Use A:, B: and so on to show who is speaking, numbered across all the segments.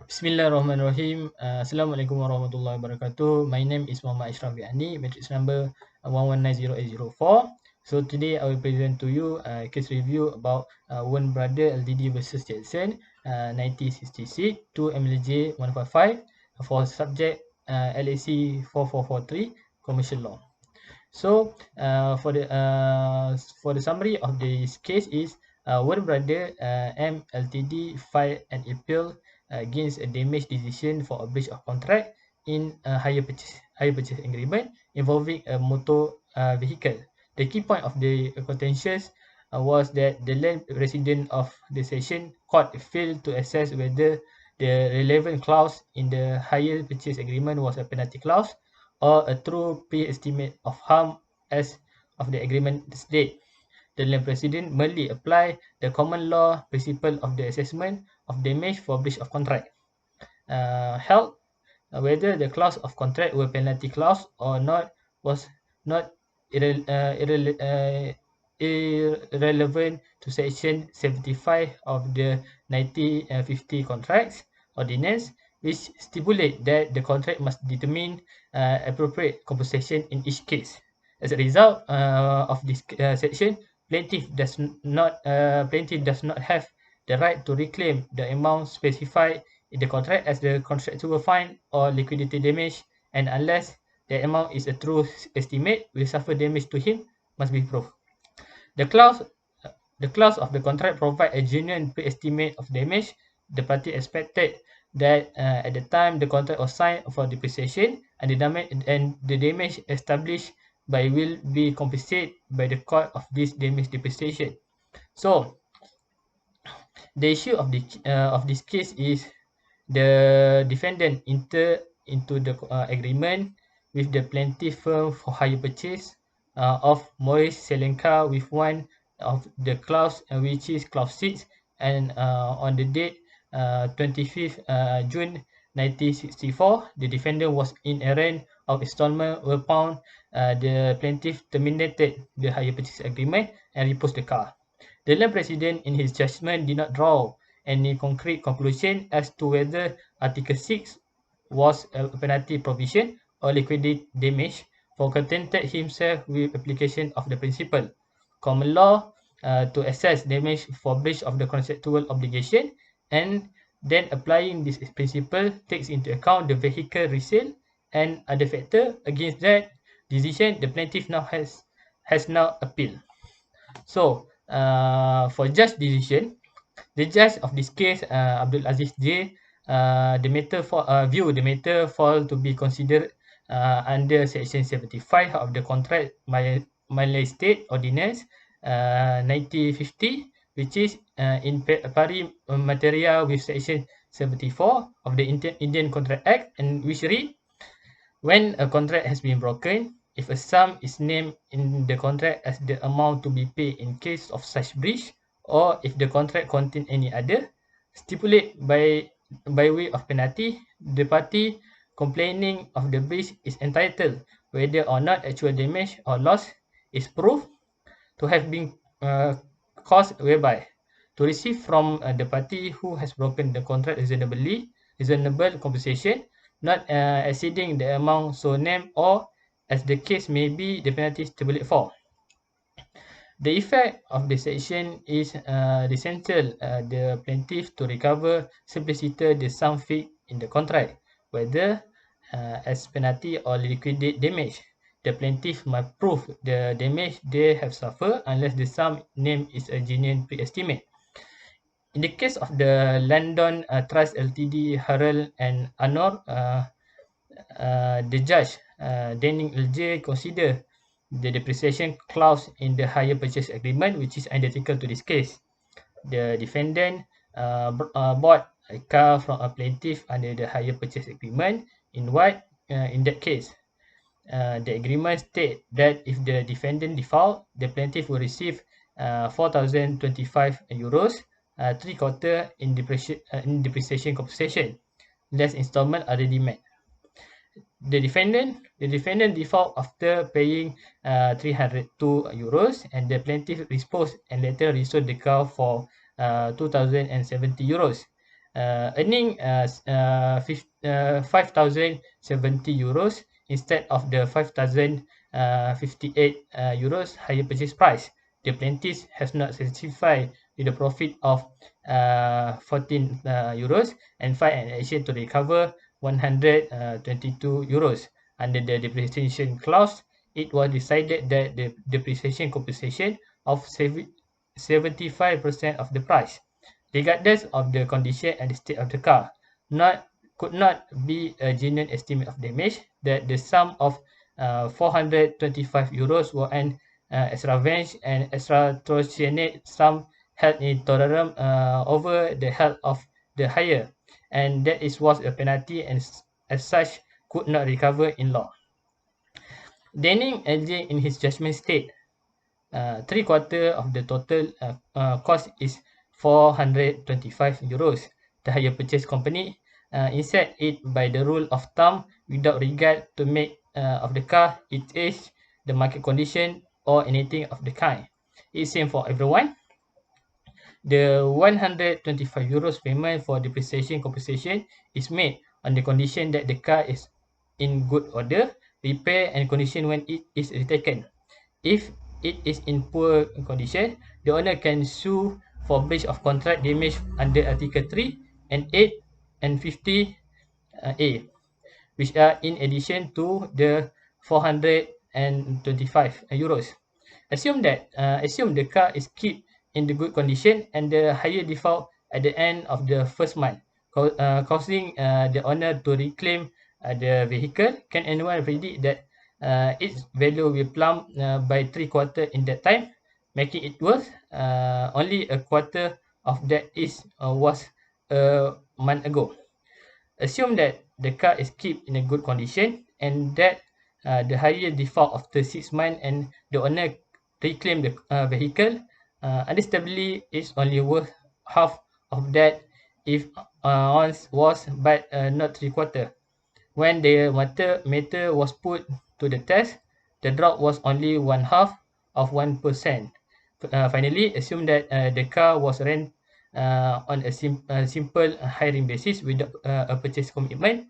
A: Bismillahirrahmanirrahim. Assalamualaikum warahmatullahi wabarakatuh. My name is Muhammad Ashraf Biani, matrix number 11900804. So today I will present to you a case review about Warner Brother Ltd versus Jetson 1966 to MLJ 155 for subject LAC 4443 commercial law. So for the summary of this case is Warner Brother M Ltd filed an appeal against a damage decision for a breach of contract in a hire purchase agreement involving a motor vehicle. The key point of the contentions was that the land resident of the session court failed to assess whether the relevant clause in the hire purchase agreement was a penalty clause or a true pre-estimate of harm as of the agreement state. The land president merely apply the common law principle of the assessment of damage for breach of contract. Held whether the clause of contract were penalty clause or not was not irrelevant to section 75 of the 1950 contracts ordinance, which stipulate that the contract must determine appropriate compensation in each case. As a result of this section, plaintiff does not have the right to reclaim the amount specified in the contract as the contractual fine or liquidated damage, and unless the amount is a true estimate will suffer damage to him must be proved. The clause of the contract provide a genuine pre-estimate of damage. The party expected that at the time the contract was signed for depreciation and the damage established by will be compensated by the court of this damage depreciation. So the issue of this case is the defendant enter into the agreement with the plaintiff firm for hire purchase of Morris Selenka with one of the clause which is clause 6, and on the date 25th June 1964, the defendant was in errand of installment whereupon the plaintiff terminated the hire purchase agreement and reposed the car. The land president in his judgment did not draw any concrete conclusion as to whether Article 6 was a penalty provision or liquidated damage, for contented himself with application of the principle common law to assess damage for breach of the contractual obligation, and then applying this principle takes into account the vehicle resale and other factor. Against that decision, the plaintiff now has now appealed. So for judge decision, the judge of this case, Abdul Aziz J, the matter view the matter fall to be considered under section 75 of the contract Malay State Ordinance 1950, which is in pari materia with section 74 of the Indian Contract Act, and which read, when a contract has been broken, if a sum is named in the contract as the amount to be paid in case of such breach, or if the contract contain any other stipulate by way of penalty, the party complaining of the breach is entitled, whether or not actual damage or loss is proved to have been caused whereby, to receive from the party who has broken the contract reasonable compensation, not exceeding the amount so named, or as the case may be, the penalty stipulated for. The effect of the section is essential the plaintiff to recover simpliciter the sum fixed in the contract, whether as penalty or liquidated damage. The plaintiff must prove the damage they have suffered unless the sum named is a genuine pre-estimate. In the case of the Landon Trust Ltd, Harold and Anor, the judge, Denning LJ, consider the depreciation clause in the hire purchase agreement, which is identical to this case. The defendant bought a car from a plaintiff under the hire purchase agreement. In that case, the agreement states that if the defendant default, the plaintiff will receive 4,025 euros, 3/4 in depreciation compensation, less installment already met. The defendant default after paying 302 euros, and the plaintiff disposed and later resold the car for 2,070 euros. earning 5,070 euros instead of the 5,058 euros higher purchase price. The plaintiff has not certified with a profit of 14 euros and filed an action to recover 122 euros. Under the depreciation clause, it was decided that the depreciation compensation of 75% of the price, regardless of the condition and the state of the car, could not be a genuine estimate of damage, that the sum of 425 euros were an extravagant and extortionate sum held in terrorem over the health of the hire, and that it was a penalty and as such could not recover in law. Denning LJ in his judgment state, 3/4 of the total cost is 425 euros. The hire purchase company inset it by the rule of thumb without regard to make of the car, its age, the market condition, or anything of the kind. It's same for everyone. The 125 euros payment for depreciation compensation is made on the condition that the car is in good order, repair, and condition when it is retaken. If it is in poor condition, the owner can sue for breach of contract damage under Article 3 and 8 and 50A, which are in addition to the 425 euros. Assume the car is kept in the good condition and the higher default at the end of the first month, causing the owner to reclaim the vehicle. Can anyone predict that its value will plummet by 3/4 in that time, making it worth only a quarter of that was a month ago? Assume that the car is kept in a good condition and that the higher default after 6 months and the owner reclaim the vehicle. Understandably, it's only worth half of that if once was, but not 3/4. When the meter was put to the test, the drop was only 1/2 of 1%. Finally, assume that the car was rent on a simple hiring basis without a purchase commitment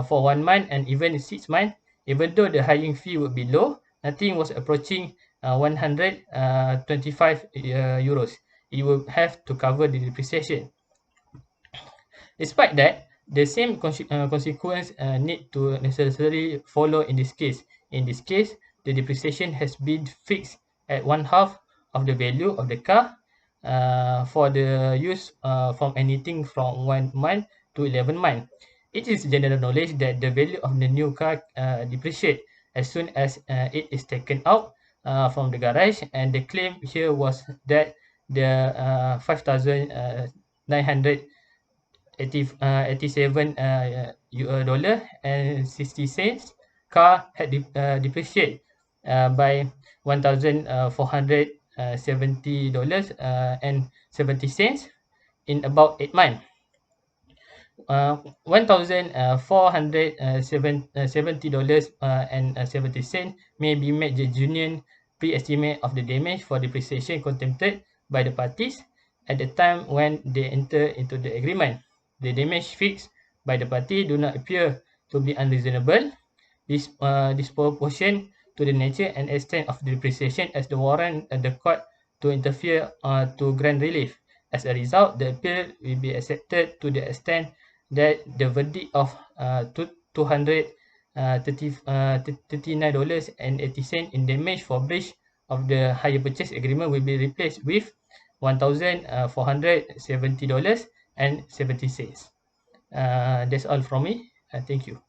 A: for 1 month and even 6 months. Even though the hiring fee would be low, nothing was approaching 125 euros. It will have to cover the depreciation. Despite that, the same consequence need to necessarily follow in this case. In this case, the depreciation has been fixed at 1/2 of the value of the car for the use from anything from 1 month to 11 months. It is general knowledge that the value of the new car depreciates as soon as it is taken out from the garage, and the claim here was that the 5,987 dollar and 60 cents car had depreciated by 1,470 dollars and 70 cents in about 8 months. 1,470 dollars and 70 cents may be made the genuine pre-estimate of the damage for depreciation contemplated by the parties at the time when they enter into the agreement. The damage fixed by the party do not appear to be unreasonable, disproportionate to the nature and extent of the depreciation as the warrant the court to interfere to grant relief. As a result, the appeal will be accepted to the extent that the verdict of $239.80 in damage for breach of the hire purchase agreement will be replaced with $1,470.70. That's all from me. Thank you.